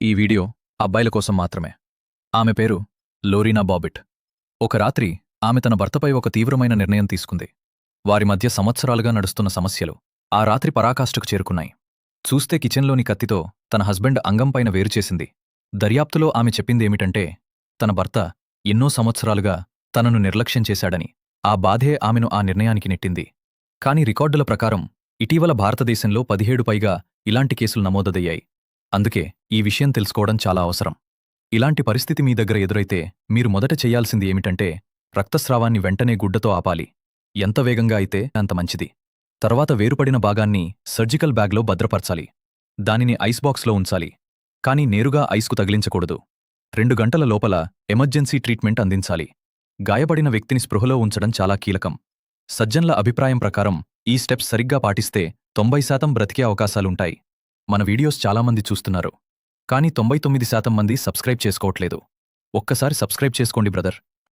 ఈ వీడియో అబ్బాయిల కోసం మాత్రమే. ఆమె పేరు లోరీనా బాబిట్. ఒక రాత్రి ఆమె తన భర్తపై ఒక తీవ్రమైన నిర్ణయం తీసుకుంది. వారి మధ్య సంవత్సరాలుగా నడుస్తున్న సమస్యలు ఆ రాత్రి పరాకాష్ఠకు చేరుకున్నాయి. చూస్తే కిచెన్లోని కత్తితో తన హస్బెండ్ అంగంపైన వేరుచేసింది. దర్యాప్తులో ఆమె చెప్పిందేమిటంటే తన భర్త ఎన్నో సంవత్సరాలుగా తనను నిర్లక్ష్యం చేశాడని. ఆ బాధే ఆమెను ఆ నిర్ణయానికి నెట్టింది. కాని రికార్డుల ప్రకారం ఇటీవల భారతదేశంలో 17 పైగా ఇలాంటి కేసులు నమోదయ్యాయి. అందుకే ఈ విషయం తెలుసుకోవడం చాలా అవసరం. ఇలాంటి పరిస్థితి మీ దగ్గర ఎదురైతే మీరు మొదట చెయ్యాల్సింది ఏమిటంటే రక్తస్రావాన్ని వెంటనే గుడ్డతో ఆపాలి. ఎంత వేగంగా అయితే అంత మంచిది. తర్వాత వేరుపడిన భాగాన్ని సర్జికల్ బ్యాగ్లో భద్రపరచాలి. దానిని ఐస్ బాక్స్లో ఉంచాలి. కానీ నేరుగా ఐస్కు తగిలించకూడదు. 2 గంటల లోపల ఎమర్జెన్సీ ట్రీట్మెంట్ అందించాలి. గాయపడిన వ్యక్తిని స్పృహలో ఉంచడం చాలా కీలకం. సజ్జన్ల అభిప్రాయం ప్రకారం ఈ స్టెప్స్ సరిగ్గా పాటిస్తే 90% బ్రతికే అవకాశాలుంటాయి. మన వీడియోస్ చాలామంది చూస్తున్నారు. కానీ 99% మంది సబ్స్క్రైబ్ చేసుకోవట్లేదు. ఒక్కసారి సబ్స్క్రైబ్ చేసుకోండి బ్రదర్.